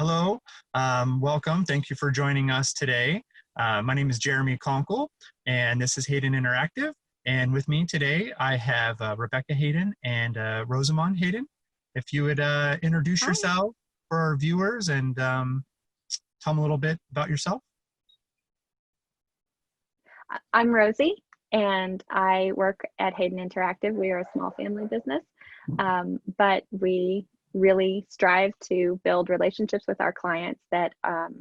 Hello, welcome. Thank you for joining us today. My name is Jeremy Conkle, and this is Hayden Interactive. And with me today, I have Rebecca Hayden and Rosamond Hayden. If you would introduce Hi. yourself for our viewers and tell them a little bit about yourself. I'm Rosie, and I work at Hayden Interactive. We are a small family business, but we really strive to build relationships with our clients that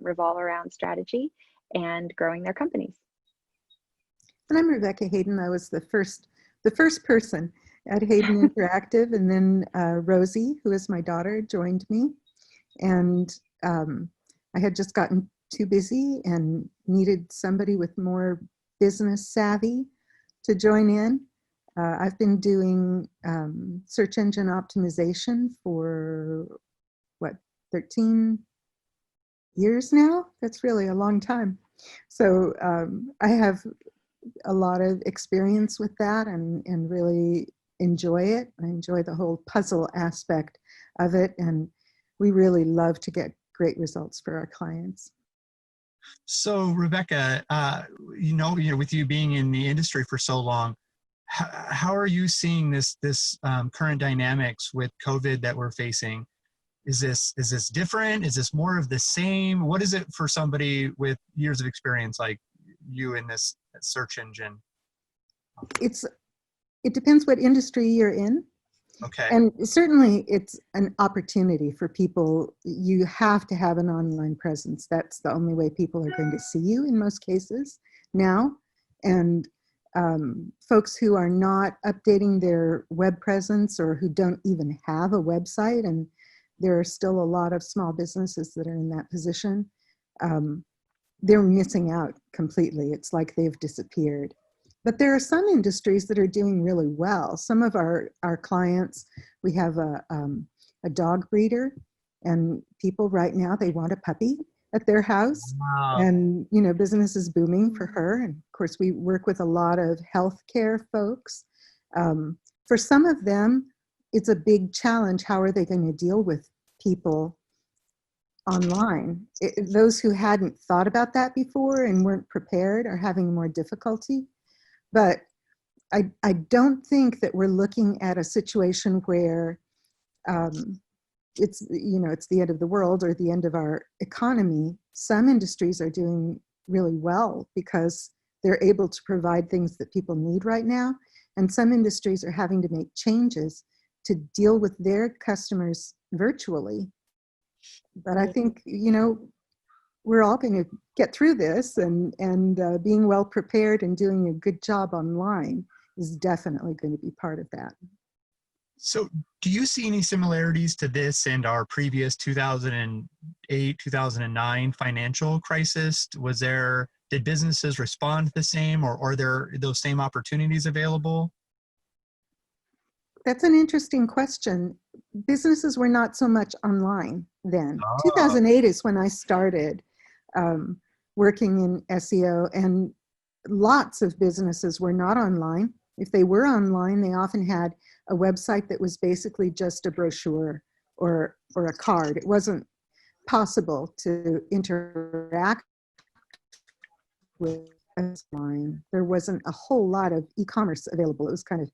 revolve around strategy and growing their companies. And I'm Rebecca Hayden. I was the first person at Hayden Interactive, and then Rosie, who is my daughter, joined me. And I had just gotten too busy and needed somebody with more business savvy to join in. I've been doing search engine optimization for, 13 years now? That's really a long time. So I have a lot of experience with that and really enjoy it. I enjoy the whole puzzle aspect of it, and we really love to get great results for our clients. So Rebecca, with you being in the industry for so long, how are you seeing this current dynamics with COVID that we're facing? Is this different? Is this more of the same? What is it for somebody with years of experience like you in this search engine? It depends what industry you're in. Okay. And certainly it's an opportunity for people. You have to have an online presence. That's the only way people are going to see you in most cases now. And folks who are not updating their web presence or who don't even have a website, and there are still a lot of small businesses that are in that position, they're missing out completely. It's like they've disappeared. But there are some industries that are doing really well. Some of our clients, we have a dog breeder, and people right now, they want a puppy at their house. Wow. And, business is booming for her. And of course, we work with a lot of healthcare folks. For some of them, it's a big challenge. How are they going to deal with people online? Those who hadn't thought about that before and weren't prepared are having more difficulty. But I don't think that we're looking at a situation where it's the end of the world or the end of our economy. Some industries are doing really well because they're able to provide things that people need right now. And some industries are having to make changes to deal with their customers virtually. But I think, we're all going to get through this, and being well prepared and doing a good job online is definitely going to be part of that. So do you see any similarities to this and our previous 2008, 2009 financial crisis? Did businesses respond the same, or are there those same opportunities available? That's an interesting question. Businesses were not so much online then. Oh. 2008 is when I started working in SEO, and lots of businesses were not online. If they were online, they often had a website that was basically just a brochure or a card. It wasn't possible to interact with online. There wasn't a whole lot of e-commerce available. It was kind of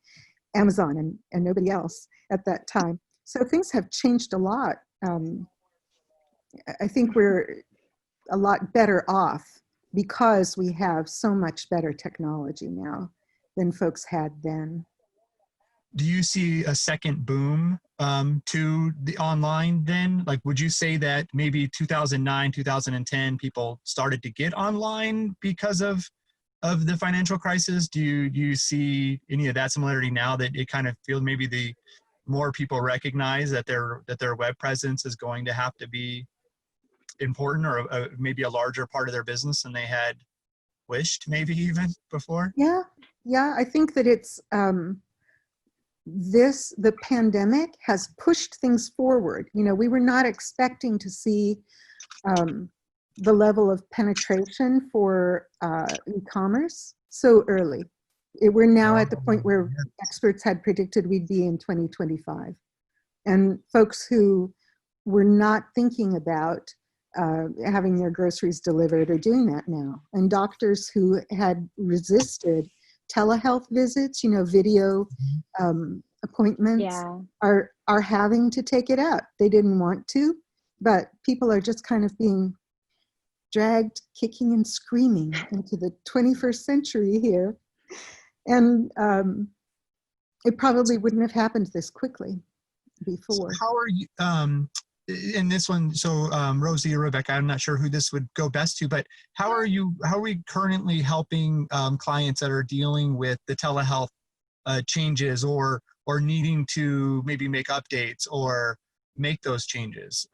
Amazon and nobody else at that time. So things have changed a lot. I think we're a lot better off because we have so much better technology now than folks had then. Do you see a second boom to the online then? Like, would you say that maybe 2009, 2010, people started to get online because of the financial crisis? Do you see any of that similarity now, that it kind of feels maybe the more people recognize that their web presence is going to have to be important, or maybe a larger part of their business than they had wished, maybe even before? Yeah, I think that it's the pandemic has pushed things forward. We were not expecting to see the level of penetration for e-commerce so early. We're now at the point where experts had predicted we'd be in 2025. And folks who were not thinking about having their groceries delivered or doing that now. And doctors who had resisted telehealth visits, video appointments, Yeah. are having to take it up. They didn't want to, but people are just kind of being dragged kicking and screaming into the 21st century here. And it probably wouldn't have happened this quickly before. So how are you, in this one, so Rosie or Rebecca, I'm not sure who this would go best to, but how are we currently helping clients that are dealing with the telehealth changes or needing to maybe make updates or make those changes?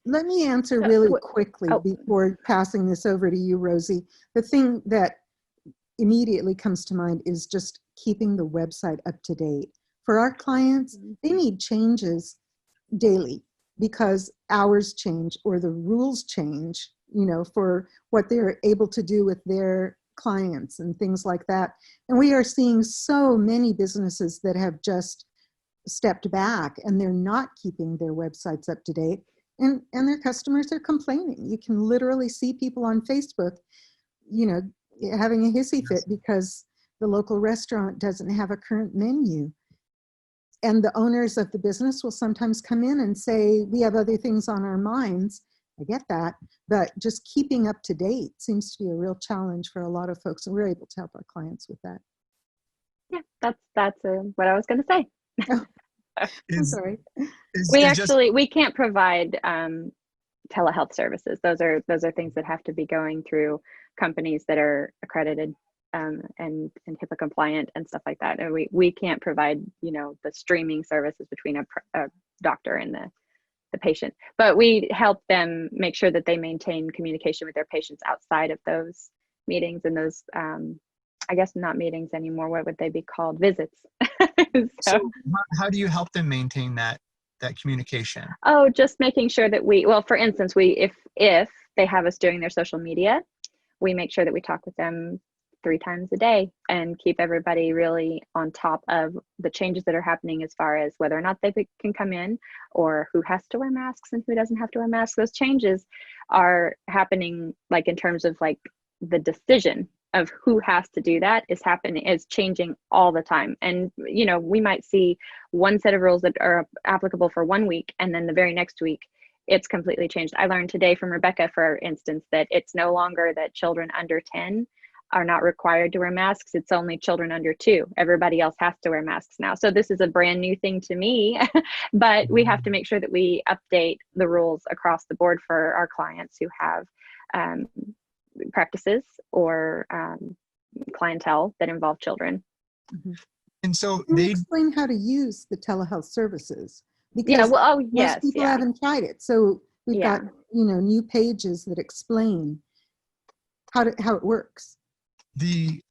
Let me answer really quickly before passing this over to you, Rosie. The thing that immediately comes to mind is just keeping the website up to date. For our clients, they need changes daily because hours change or the rules change, for what they're able to do with their clients and things like that. And we are seeing so many businesses that have just stepped back and they're not keeping their websites up to date. And their customers are complaining. You can literally see people on Facebook, having a hissy fit because the local restaurant doesn't have a current menu. And the owners of the business will sometimes come in and say, we have other things on our minds. I get that, but just keeping up to date seems to be a real challenge for a lot of folks, and we're able to help our clients with that. Yeah, that's what I was going to say. Oh, I'm sorry. We can't provide telehealth services. Those are things that have to be going through companies that are accredited and HIPAA compliant and stuff like that. And we can't provide, the streaming services between a doctor and the patient, but we help them make sure that they maintain communication with their patients outside of those meetings and those, I guess not meetings anymore. What would they be called? Visits. So how do you help them maintain that communication? Oh, just making sure that for instance, if they have us doing their social media, we make sure that we talk with them 3 times a day and keep everybody really on top of the changes that are happening as far as whether or not they can come in or who has to wear masks and who doesn't have to wear masks. Those changes are happening in terms of the decision of who has to do that is changing all the time. And, we might see one set of rules that are applicable for 1 week and then the very next week it's completely changed. I learned today from Rebecca, for instance, that it's no longer that children under 10 are not required to wear masks. It's only children under 2. Everybody else has to wear masks now. So this is a brand new thing to me, but we have to make sure that we update the rules across the board for our clients who have practices or clientele that involve children. Mm-hmm. And so they explain how to use the telehealth services because most people haven't tried it. So we've got new pages that explain how it works. The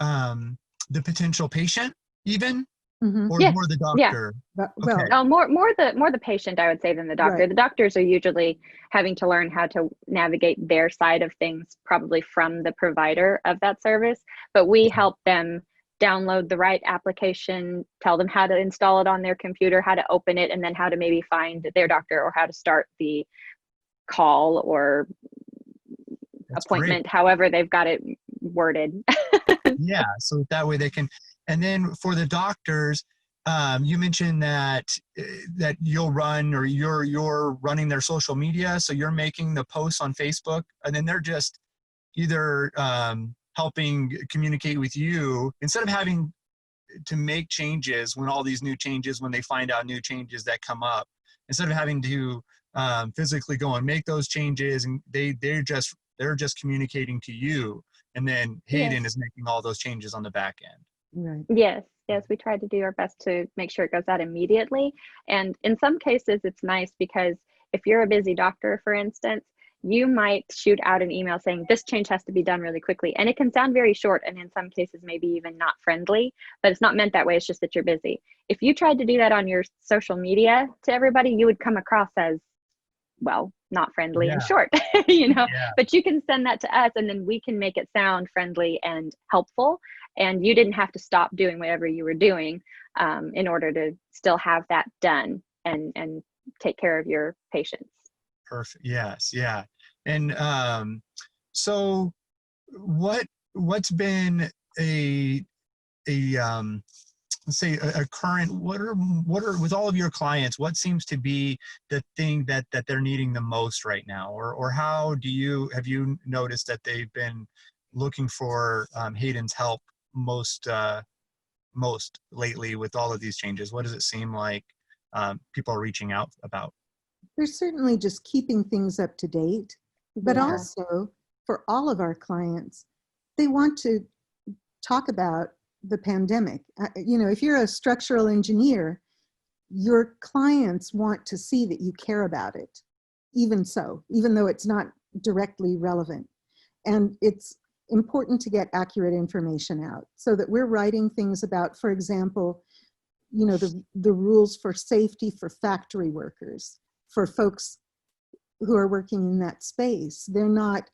potential patient even, mm-hmm. or more the doctor? Yeah. Okay. No, more the patient, I would say, than the doctor. Right. The doctors are usually having to learn how to navigate their side of things, probably from the provider of that service. But we help them download the right application, tell them how to install it on their computer, how to open it, and then how to maybe find their doctor or how to start the call or appointment, however they've got it worded. Yeah, so that way they can. And then for the doctors, you mentioned that you'll run, or you're running their social media, so you're making the posts on Facebook, and then they're just either helping communicate with you instead of having to make changes when they find out new changes that come up, instead of having to physically go and make those changes, and they're just communicating to you, and then Hayden is making all those changes on the back end. Right. Yes, we try to do our best to make sure it goes out immediately. And in some cases, it's nice because if you're a busy doctor, for instance, you might shoot out an email saying this change has to be done really quickly. And it can sound very short, and in some cases, maybe even not friendly, but it's not meant that way. It's just that you're busy. If you tried to do that on your social media to everybody, you would come across as, well, not friendly and short, but you can send that to us and then we can make it sound friendly and helpful. And you didn't have to stop doing whatever you were doing in order to still have that done and take care of your patients. Perfect. Yes. Yeah. And so what's been a let's say a current, what are with all of your clients, what seems to be the thing that they're needing the most right now, or how have you noticed that they've been looking for Hayden's help most lately with all of these changes? What does it seem like people are reaching out about? They're certainly just keeping things up to date, but Yeah. also for all of our clients, they want to talk about the pandemic. If you're a structural engineer, your clients want to see that you care about it, even though it's not directly relevant. And it's important to get accurate information out so that we're writing things about, for example, the rules for safety for factory workers, for folks who are working in that space. They're not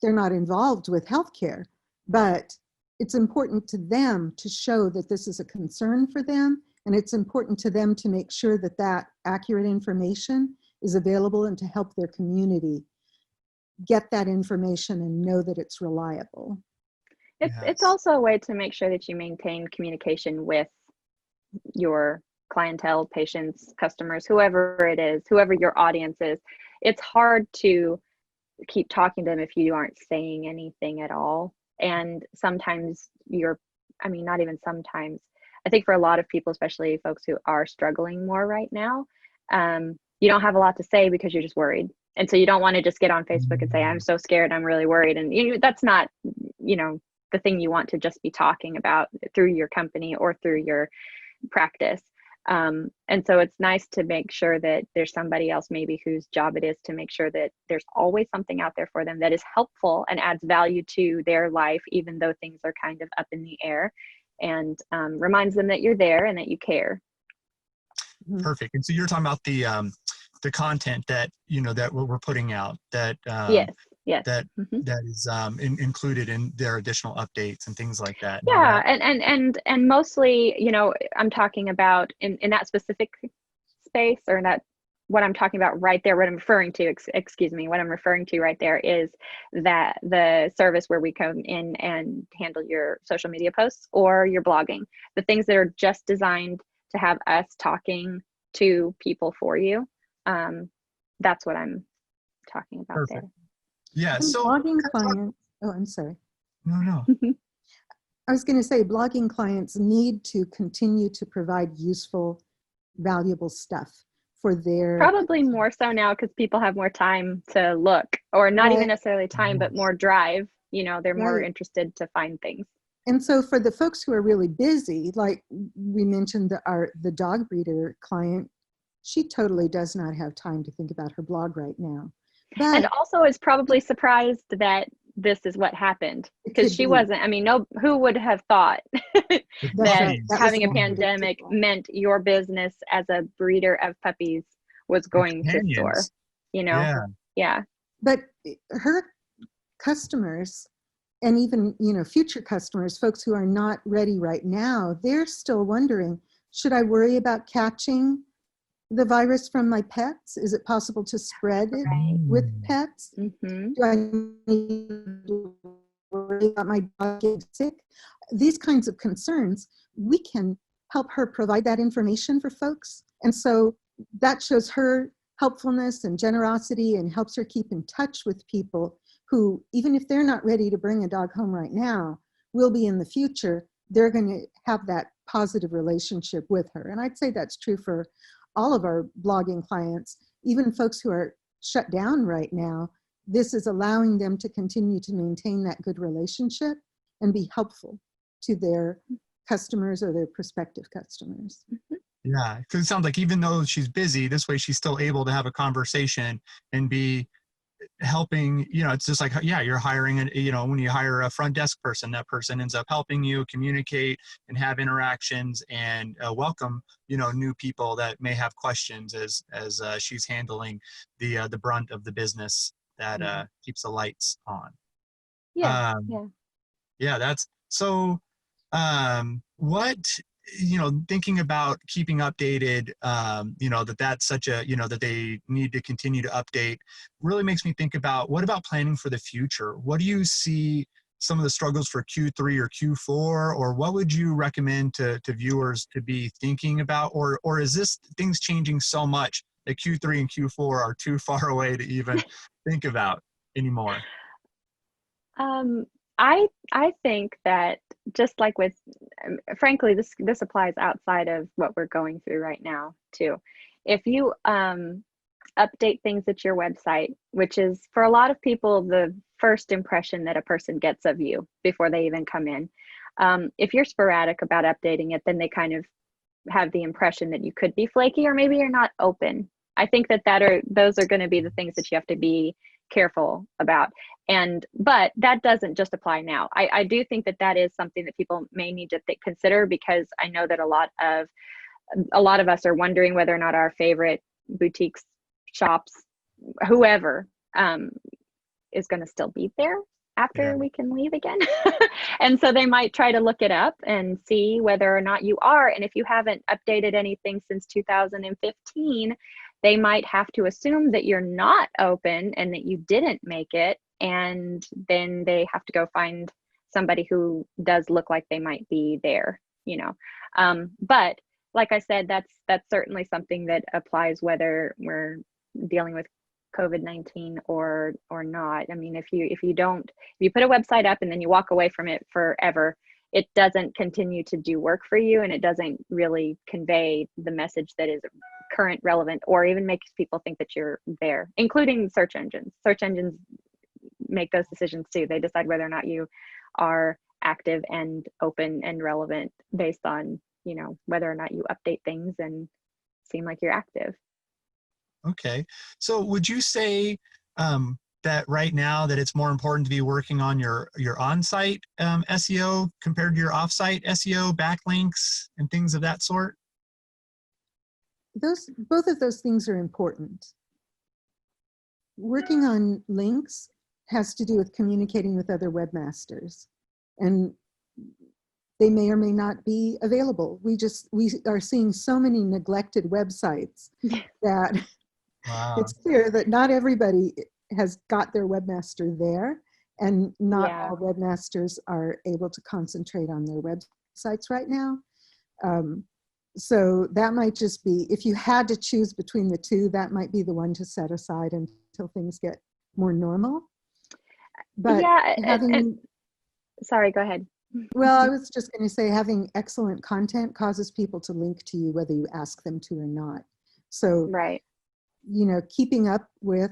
involved with healthcare, but it's important to them to show that this is a concern for them, and it's important to them to make sure that that accurate information is available and to help their community get that information and know that it's reliable. It's also a way to make sure that you maintain communication with your clientele, patients, customers, whoever it is, whoever your audience is. It's hard to keep talking to them if you aren't saying anything at all. And sometimes not even sometimes, I think for a lot of people, especially folks who are struggling more right now, you don't have a lot to say because you're just worried. And so you don't want to just get on Facebook and say, I'm so scared, I'm really worried. And that's not, the thing you want to just be talking about through your company or through your practice. And so it's nice to make sure that there's somebody else maybe whose job it is to make sure that there's always something out there for them that is helpful and adds value to their life, even though things are kind of up in the air, and reminds them that you're there and that you care. Perfect. And so you're talking about the content that that we're putting out, that yes that is included in their additional updates and things like that. Yeah, and mostly, I'm talking about in that specific space, or in that, what I'm talking about right there, what I'm referring to, what I'm referring to right there is that the service where we come in and handle your social media posts or your blogging, the things that are just designed to have us talking to people for you. That's what I'm talking about. Perfect. There. Yeah. And so blogging clients, I'm sorry. No. I was going to say blogging clients need to continue to provide useful, valuable stuff for their... Probably more so now because people have more time to look, or not even necessarily time, but more drive. They're more interested to find things. And so for the folks who are really busy, like we mentioned, the dog breeder client, she totally does not have time to think about her blog right now. But and also is probably surprised that this is what happened, because she wasn't. Who would have thought that having a pandemic meant your business as a breeder of puppies was going to soar? Yeah. But her customers, and even future customers, folks who are not ready right now, they're still wondering, should I worry about catching the virus from my pets? Is it possible to spread it with pets? Do I need to worry about my dog getting sick? These kinds of concerns, we can help her provide that information for folks. And so that shows her helpfulness and generosity and helps her keep in touch with people who, even if they're not ready to bring a dog home right now, will be in the future. They're going to have that positive relationship with her. And I'd say that's true for all of our blogging clients, even folks who are shut down right now. This is allowing them to continue to maintain that good relationship and be helpful to their customers or their prospective customers. Yeah, because it sounds like even though she's busy, this way she's still able to have a conversation and be helping. It's just like, you're hiring when you hire a front desk person, that person ends up helping you communicate and have interactions and welcome new people that may have questions as she's handling the brunt of the business that keeps the lights on. Yeah. That's so. What thinking about keeping updated, that's such a, that they need to continue to update really makes me think about, what about planning for the future? What do you see some of the struggles for Q3 or Q4, or what would you recommend to viewers to be thinking about? Or is this things changing so much that Q3 and Q4 are too far away to even think about anymore? Um, I think that just like with, frankly, this applies outside of what we're going through right now too. If you update things at your website, which is for a lot of people the first impression that a person gets of you before they even come in. If you're sporadic about updating it, then they kind of have the impression that you could be flaky, or maybe you're not open. I think those are going to be the things that you have to be careful about. But that doesn't just apply now. I do think that is something that people may need to consider, because I know that a lot of us are wondering whether or not our favorite boutiques, shops, whoever, is going to still be there after we can leave again. And so they might try to look it up and see whether or not you are. And if you haven't updated anything since 2015, they might have to assume that you're not open and that you didn't make it. And then they have to go find somebody who does look like they might be there, But like I said, that's certainly something that applies whether we're dealing with COVID-19 or not. I mean, if you put a website up and then you walk away from it forever, it doesn't continue to do work for you, and it doesn't really convey the message that is current, relevant, or even makes people think that you're there, including search engines. Search engines make those decisions too. They decide whether or not you are active and open and relevant based on, whether or not you update things and seem like you're active. Okay. So would you say that right now that it's more important to be working on your on-site SEO compared to your off-site SEO, backlinks, and things of that sort? Both of those things are important. Working on links has to do with communicating with other webmasters, and they may or may not be available. We are seeing so many neglected websites that Wow. It's clear that not everybody has got their webmaster there, and not all webmasters are able to concentrate on their websites right now. So that might just be, if you had to choose between the two, that might be the one to set aside until things get more normal. But sorry, go ahead. Well, I was just going to say, having excellent content causes people to link to you whether you ask them to or not. So, right. Keeping up with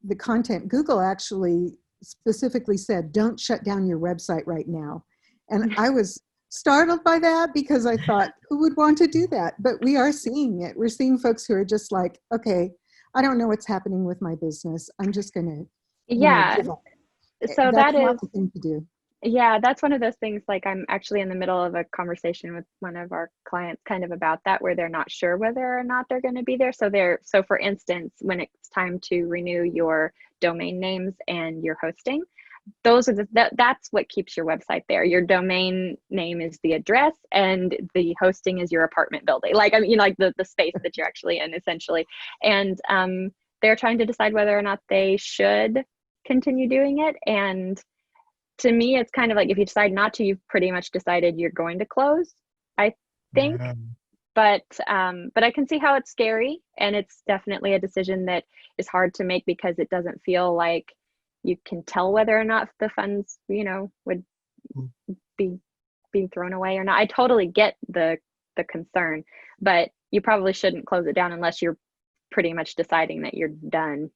the content. Google actually specifically said, don't shut down your website right now. And I was startled by that, because I thought, who would want to do that? But we are seeing it. We're seeing folks who are just like, okay, I don't know what's happening with my business. I'm just going to give up. So that's not the thing to do. Yeah, that's one of those things, like I'm actually in the middle of a conversation with one of our clients kind of about that, where they're not sure whether or not they're going to be there. So for instance, when it's time to renew your domain names and your hosting, those are that's what keeps your website there. Your domain name is the address, and the hosting is your apartment building. Like, like the space that you're actually in, essentially. And they're trying to decide whether or not they should continue doing it. And to me, it's kind of like, if you decide not to, you've pretty much decided you're going to close, I think. But I can see how it's scary, and it's definitely a decision that is hard to make, because it doesn't feel like you can tell whether or not the funds, would be being thrown away or not. I totally get the concern, but you probably shouldn't close it down unless you're pretty much deciding that you're done.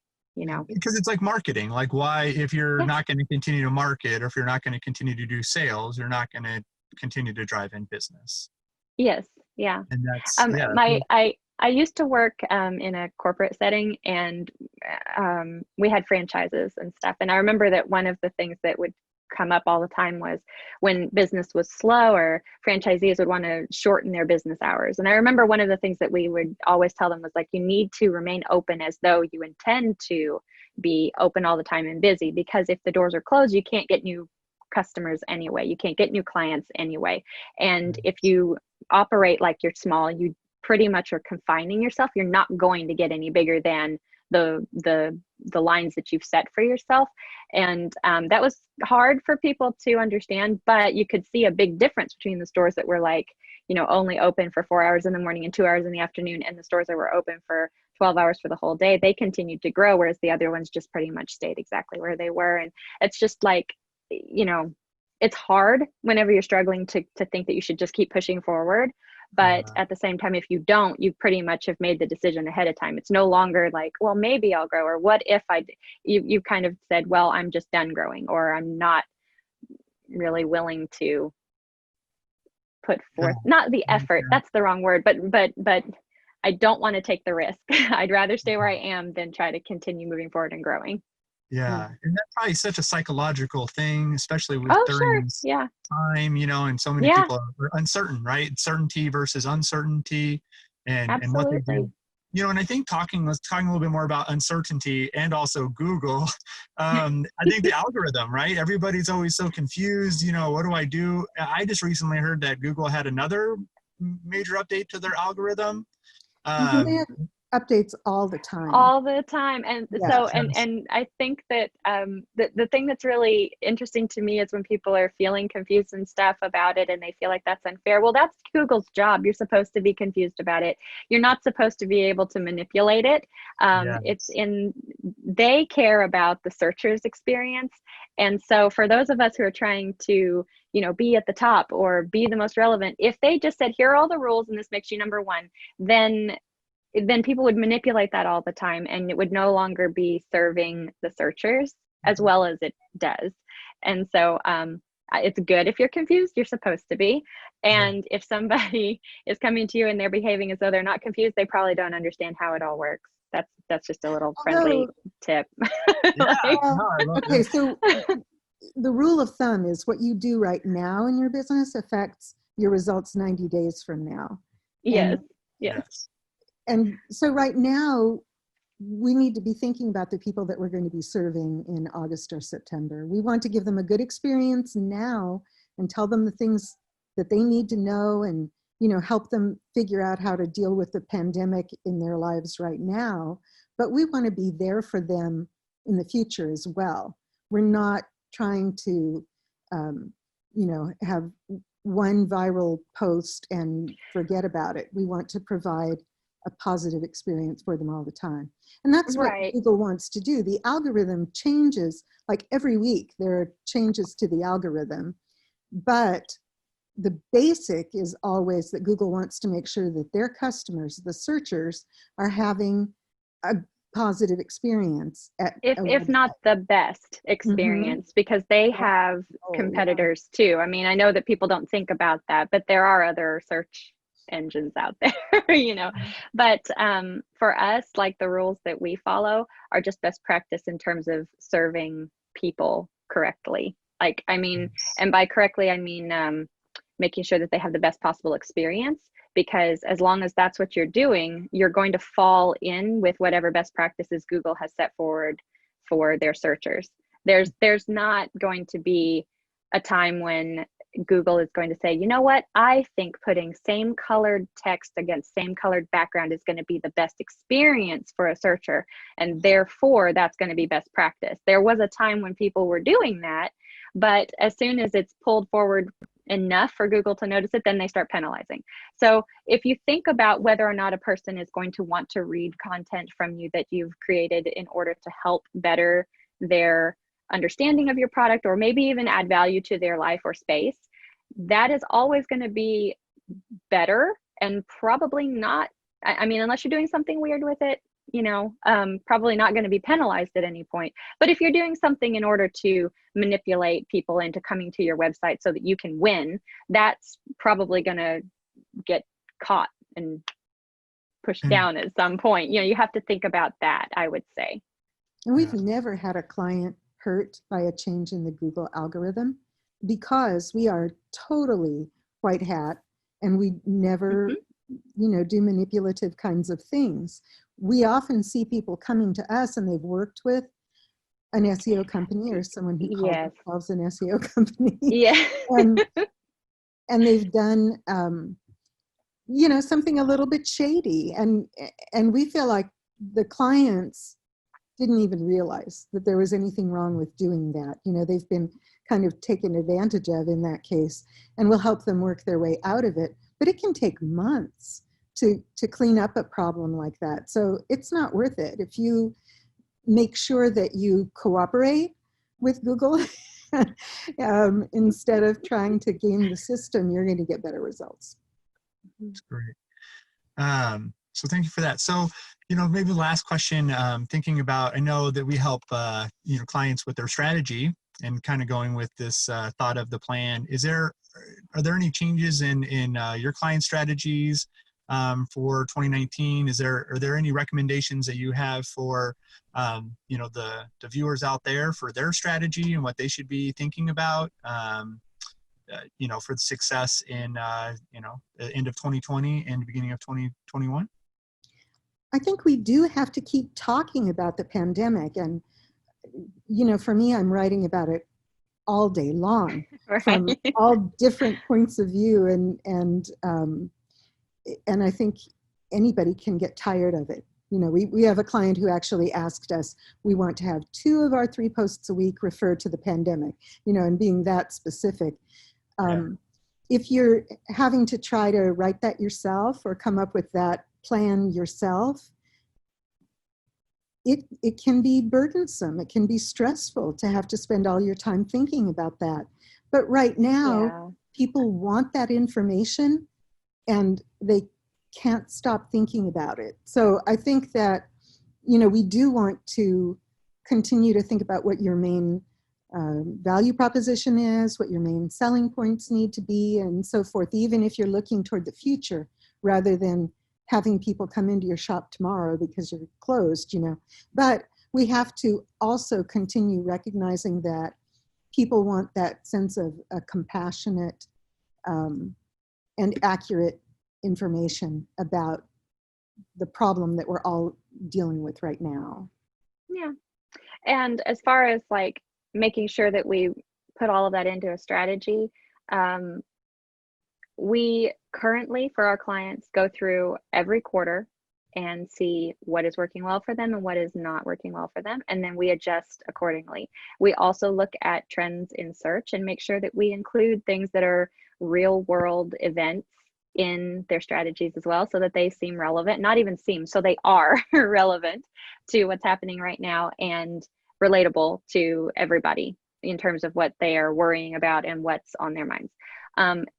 Because it's like marketing. Like, why, if you're not going to continue to market, or if you're not going to continue to do sales, you're not going to continue to drive in business. Yes. Yeah. And that's I used to work in a corporate setting, and we had franchises and stuff. And I remember that one of the things that would come up all the time was, when business was slower, franchisees would want to shorten their business hours. And I remember one of the things that we would always tell them was, like, you need to remain open as though you intend to be open all the time and busy, because if the doors are closed, you can't get new customers anyway. You can't get new clients anyway. And if you operate like you're small, you pretty much are confining yourself. You're not going to get any bigger than the lines that you've set for yourself. And that was hard for people to understand, but you could see a big difference between the stores that were like, you know, only open for 4 hours in the morning and 2 hours in the afternoon, and the stores that were open for 12 hours for the whole day. They continued to grow, whereas the other ones just pretty much stayed exactly where they were. And it's just like, you know, it's hard whenever you're struggling to think that you should just keep pushing forward. But at the same time, if you don't, you pretty much have made the decision ahead of time. It's no longer like, well, maybe I'll grow, or what if you kind of said, well, I'm just done growing, or I'm not really willing to put forth, not the effort, that's the wrong word, but I don't want to take the risk. I'd rather stay where I am than try to continue moving forward and growing. Yeah, and that's probably such a psychological thing, especially with during this time, you know, and so many people are uncertain, right? Certainty versus uncertainty, and what they do. You know, and I think let's talk a little bit more about uncertainty and also Google. I think the algorithm, right? Everybody's always so confused, you know, what do I do? I just recently heard that Google had another major update to their algorithm. They have updates all the time. And so and I think that the thing that's really interesting to me is when people are feeling confused and stuff about it, and they feel like that's unfair. Well, that's Google's job. You're supposed to be confused about it. You're not supposed to be able to manipulate it. They care about the searcher's experience. And so for those of us who are trying to, you know, be at the top or be the most relevant, if they just said, here are all the rules and this makes you number one, then people would manipulate that all the time, and it would no longer be serving the searchers as well as it does. And so it's good if you're confused. You're supposed to be. And if somebody is coming to you and they're behaving as though they're not confused, they probably don't understand how it all works. That's just a little friendly tip. Okay, so the rule of thumb is what you do right now in your business affects your results 90 days from now. Yes. And so right now, we need to be thinking about the people that we're going to be serving in August or September. We want to give them a good experience now and tell them the things that they need to know, and, you know, help them figure out how to deal with the pandemic in their lives right now. But we want to be there for them in the future as well. We're not trying to, you know, have one viral post and forget about it. We want to provide a positive experience for them all the time. And that's what Google wants to do. The algorithm changes, like every week there are changes to the algorithm, but the basic is always that Google wants to make sure that their customers, the searchers, are having a positive experience if not the best experience, because they have competitors too. I mean, I know that people don't think about that, but there are other search engines out there, you know. But for us, like, the rules that we follow are just best practice in terms of serving people correctly. Like, I mean, and by correctly, I mean making sure that they have the best possible experience, because as long as that's what you're doing, you're going to fall in with whatever best practices Google has set forward for their searchers. There's not going to be a time when Google is going to say, you know what, I think putting same colored text against same colored background is going to be the best experience for a searcher, and therefore that's going to be best practice. There was a time when people were doing that, but as soon as it's pulled forward enough for Google to notice it, then they start penalizing. So if you think about whether or not a person is going to want to read content from you that you've created in order to help better their understanding of your product, or maybe even add value to their life or space, that is always going to be better, and probably not, I mean, unless you're doing something weird with it, you know, probably not going to be penalized at any point. But if you're doing something in order to manipulate people into coming to your website so that you can win, that's probably going to get caught and pushed down at some point. You know, you have to think about that, I would say. And we've never had a client hurt by a change in the Google algorithm, because we are totally white hat, and we never, you know, do manipulative kinds of things. We often see people coming to us and they've worked with an SEO company or someone who calls Yes. themselves an SEO company. Yeah. and, and they've done, something a little bit shady. And we feel like the clients didn't even realize that there was anything wrong with doing that. They've been kind of taken advantage of in that case, and we'll help them work their way out of it. But it can take months to clean up a problem like that. So it's not worth it. If you make sure that you cooperate with Google instead of trying to game the system, you're going to get better results. That's great. So thank you for that. So, maybe the last question, thinking about, I know that we help, clients with their strategy and kind of going with this thought of the plan. Are there any changes in your client strategies for 2019? Are there any recommendations that you have for, the viewers out there for their strategy and what they should be thinking about? For the success in, the end of 2020 and beginning of 2021? I think we do have to keep talking about the pandemic. And, for me, I'm writing about it all day long from Right. all different points of view. And I think anybody can get tired of it. We have a client who actually asked us, we want to have 2 of our 3 posts a week refer to the pandemic, and being that specific. If you're having to try to write that yourself or come up with that plan yourself, it can be burdensome. It can be stressful to have to spend all your time thinking about that. But right now, people want that information and they can't stop thinking about it. So I think that, we do want to continue to think about what your main value proposition is, what your main selling points need to be, and so forth, even if you're looking toward the future rather than having people come into your shop tomorrow because you're closed, But we have to also continue recognizing that people want that sense of a compassionate and accurate information about the problem that we're all dealing with right now. Yeah. And as far as making sure that we put all of that into a strategy, we currently, for our clients, go through every quarter and see what is working well for them and what is not working well for them, and then we adjust accordingly. We also look at trends in search and make sure that we include things that are real world events in their strategies as well, so that they seem relevant, not even seem, so they are relevant to what's happening right now and relatable to everybody in terms of what they are worrying about and what's on their minds.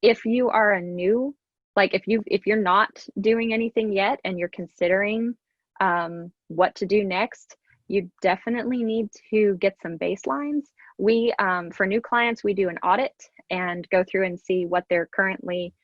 If you are a new, if you're not doing anything yet and you're considering what to do next, you definitely need to get some baselines. We, for new clients, we do an audit and go through and see what they're currently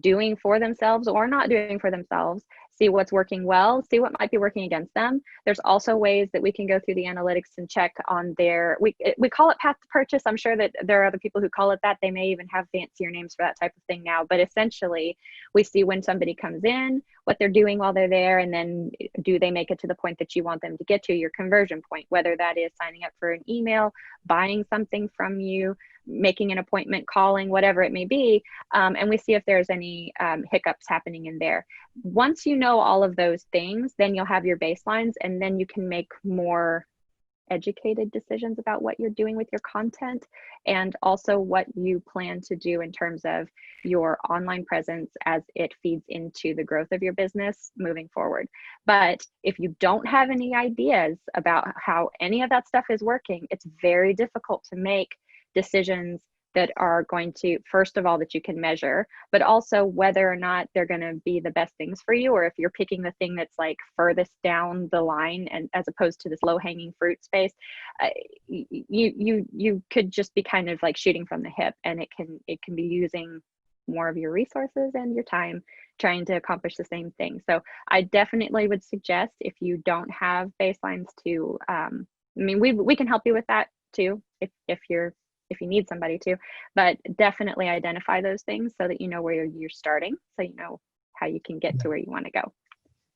doing for themselves or not doing for themselves, see what's working well, see what might be working against them. There's also ways that we can go through the analytics and check on their, we call it path to purchase. I'm sure that there are other people who call it that. They may even have fancier names for that type of thing now, but essentially we see when somebody comes in, what they're doing while they're there, and then do they make it to the point that you want them to get to, your conversion point, whether that is signing up for an email, buying something from you, making an appointment, calling, whatever it may be, and we see if there's any hiccups happening in there. Once you know all of those things, then you'll have your baselines, and then you can make more educated decisions about what you're doing with your content and also what you plan to do in terms of your online presence as it feeds into the growth of your business moving forward. But if you don't have any ideas about how any of that stuff is working, it's very difficult to make decisions that are going to, first of all, that you can measure, but also whether or not they're going to be the best things for you, or if you're picking the thing that's furthest down the line and as opposed to this low-hanging fruit space, you could just be kind of shooting from the hip, and it can be using more of your resources and your time trying to accomplish the same thing. So I definitely would suggest, if you don't have baselines, to we can help you with that too if you need somebody to, but definitely identify those things so that you know where you're starting, so you know how you can get to where you want to go.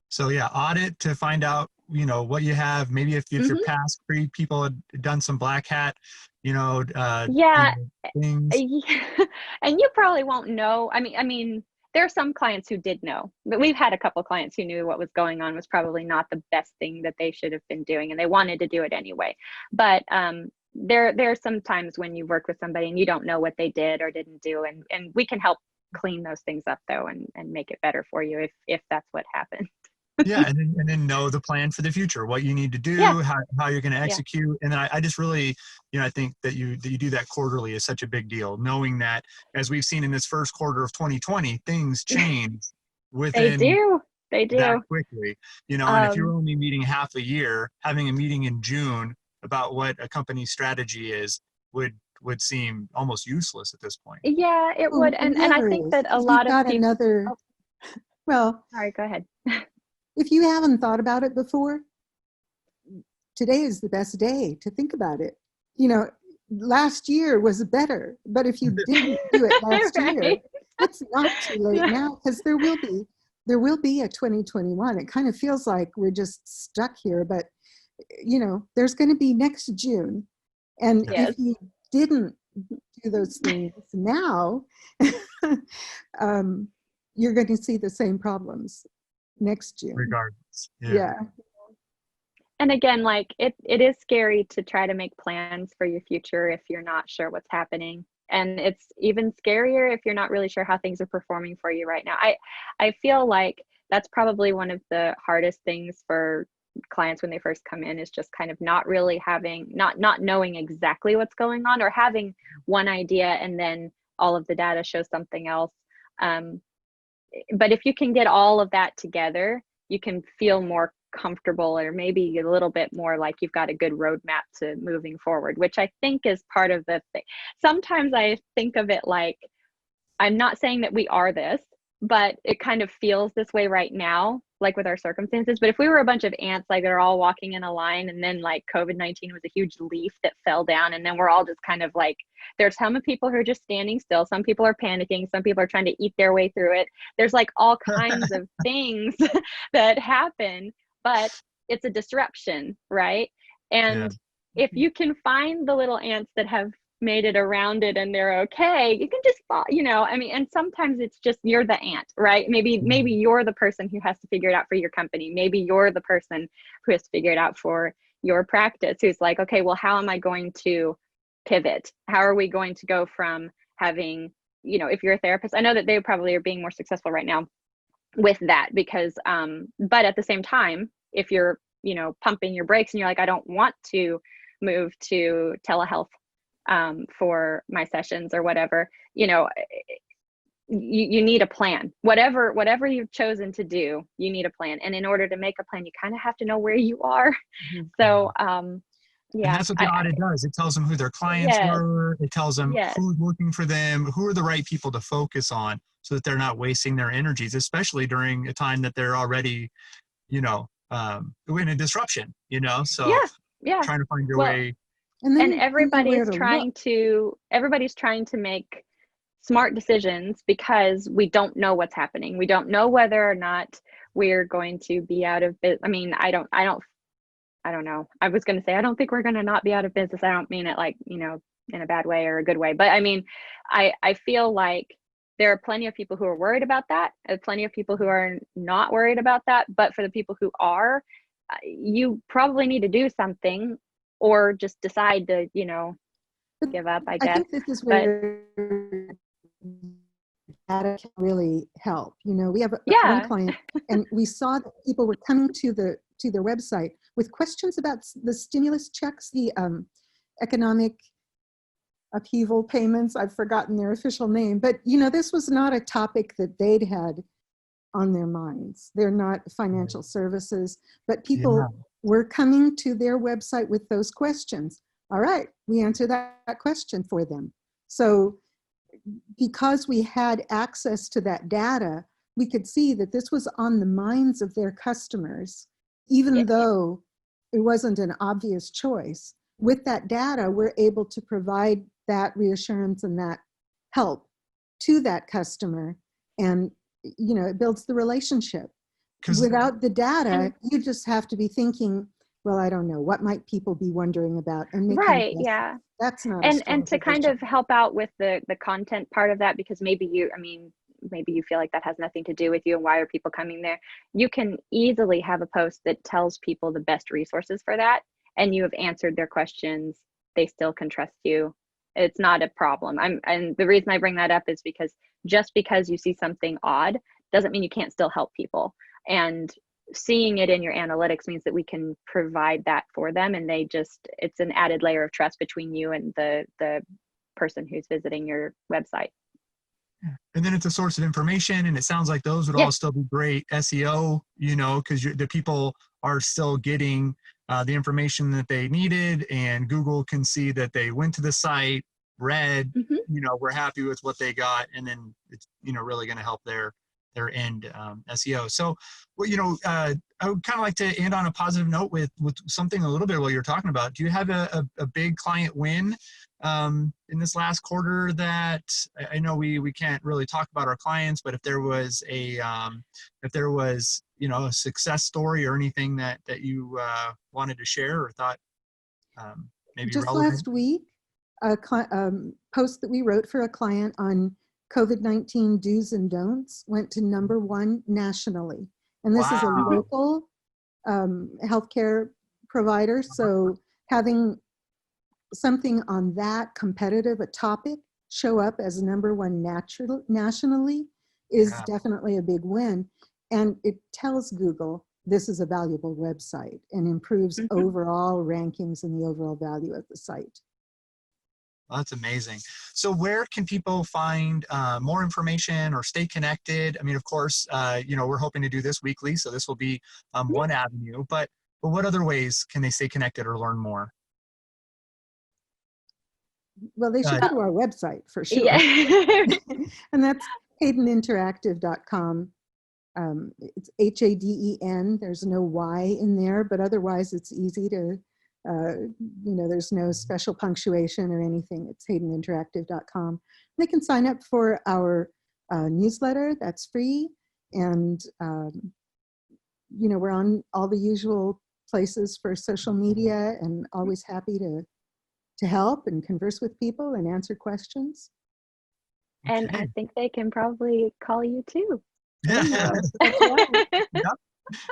So yeah, audit to find out what you have, maybe if your Hmm. past people had done some black hat, Yeah. things. Yeah. And you probably won't know. I mean, there are some clients who did know, but we've had a couple of clients who knew what was going on was probably not the best thing that they should have been doing, and they wanted to do it anyway. But there are some times when you work with somebody and you don't know what they did or didn't do, and we can help clean those things up though, and make it better for you if that's what happened. Yeah, and then know the plan for the future, what you need to Yeah. do, how you're going to Yeah. execute. And then I just really, I think that you do that quarterly is such a big deal, knowing that as we've seen in this first quarter of 2020, things change They within do. They that do. quickly. And if you're Um, only meeting half a year, having a meeting in June about what a company's strategy is would seem almost useless at this point. yeah, it Oh, would. it And I never think is. that a If you've lot of got people, another, oh, well, sorry, go ahead. if you haven't thought about it before, today is the best day to think about it. You know, last year was better, but if you didn't do it last year, Right. it's not too late Yeah. now, because there will be a 2021. It kind of feels like we're just stuck here, but there's going to be next June. And if Yes. you didn't do those things now, um, you're going to see the same problems next June. Regardless. Yeah. Yeah. And again, like it is scary to try to make plans for your future if you're not sure what's happening. And it's even scarier if you're not really sure how things are performing for you right now. I feel like that's probably one of the hardest things for clients when they first come in, is just kind of not really having, not knowing exactly what's going on, or having one idea and then all of the data shows something else. Um, but if you can get all of that together, you can feel more comfortable, or maybe a little bit more like you've got a good roadmap to moving forward, which I think is part of the thing. Sometimes I think of it like, I'm not saying that we are this, but it kind of feels this way right now, like with our circumstances. But if we were a bunch of ants, like they're all walking in a line, and then like COVID-19 was a huge leaf that fell down, and then we're all just kind of like, there's some people who are just standing still. Some people are panicking. Some people are trying to eat their way through it. There's like all kinds of things that happen, but it's a disruption, right? Yeah. And if you can find the little ants that have made it around it and they're okay, you can just I mean, and sometimes it's just you're the ant, right? Maybe you're the person who has to figure it out for your company. Maybe you're the person who has to figure it out for your practice, who's like, okay, well, how am I going to pivot? How are we going to go from having, if you're a therapist, I know that they probably are being more successful right now with that, because but at the same time, if you're pumping your brakes and you're like, I don't want to move to telehealth for my sessions or whatever, you need a plan. Whatever you've chosen to do, you need a plan. And in order to make a plan, you kind of have to know where you are. So And yeah, that's what the audit does. It tells them who their clients yes, were. It tells them yes, who's working for them, who are the right people to focus on, so that they're not wasting their energies, especially during a time that they're already, in a disruption, so yeah, yeah. trying to find your Well, way. And and then you know where to look. everybody's trying to make smart decisions, because we don't know what's happening. We don't know whether or not we're going to be out of business. I mean, I don't know. I was going to say, I don't think we're going to not be out of business. I don't mean it like, in a bad way or a good way. But I mean, I feel like there are plenty of people who are worried about that, and plenty of people who are not worried about that. But for the people who are, you probably need to do something, or just decide to, But give up, I I guess. think this is But where data can really help. We have one yeah, client, and we saw that people were coming to their website with questions about the stimulus checks, the economic upheaval payments. I've forgotten their official name, but this was not a topic that they'd had on their minds. They're not financial services, but Yeah. people were coming to their website with those questions. All right, we answer that question for them. So because we had access to that data, we could see that this was on the minds of their customers, even though it wasn't an obvious choice. With that data, we're able to provide that reassurance and that help to that customer. And, it builds the relationship. without the data, you just have to be thinking, well, I don't know, what might people be wondering about, and making Right, guesses. yeah. That's not a And strong to kind position. of help out with the content part of that, because maybe maybe you feel like that has nothing to do with you and why are people coming there, you can easily have a post that tells people the best resources for that, and you have answered their questions. They still can trust you. It's not a problem. And the reason I bring that up is because just because you see something odd doesn't mean you can't still help people. And seeing it in your analytics means that we can provide that for them, and it's an added layer of trust between you and the person who's visiting your website. And then it's a source of information, and it sounds like those would all Yes. still be great SEO, you know, because the people are still getting the information that they needed, and Google can see that they went to the site, read, Mm-hmm. you know, we're happy with what they got, and then it's, you know, really going to help their end SEO. So, well, you know, I would kind of like to end on a positive note with something a little bit what you're talking about. Do you have a big client win in this last quarter that I know we can't really talk about our clients, but if there was you know, a success story or anything that you wanted to share or thought maybe Just relevant? last week, a post that we wrote for a client on COVID-19 do's and don'ts went to #1 nationally. And this is a Wow. local healthcare provider. So having something on that competitive a topic show up as #1 nationally is Yeah. definitely a big win. And it tells Google this is a valuable website and improves Mm-hmm. overall rankings and the overall value of the site. Well, that's amazing. So where can people find more information or stay connected? I mean, of course, you know, we're hoping to do this weekly, so this will be one avenue, but what other ways can they stay connected or learn more? Well, they should Uh, go to our website for sure. Yeah. And that's haydeninteractive.com. It's HADEN. There's no Y in there, but otherwise it's easy to, you know, there's no special punctuation or anything. It's haydeninteractive.com. They can sign up for our newsletter. That's free. And, you know, we're on all the usual places for social media, and always happy to help and converse with people and answer questions. And I okay. think they can probably call you too. There you Yeah. go. That's right. Yep.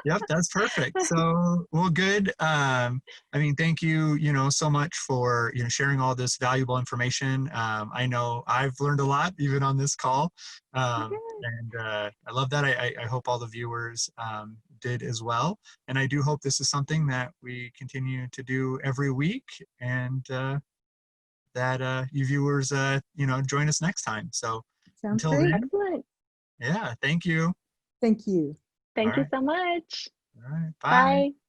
Yep, that's perfect. So, well, good. I mean, thank you, you know, so much for, you know, sharing all this valuable information. I know I've learned a lot even on this call. And I love that. I hope all the viewers did as well. And I do hope this is something that we continue to do every week, and that you viewers, you know, join us next time. So Sounds until great. then, Excellent. yeah, thank you. Thank you. All Thank you right. so much. All right. Bye. Bye.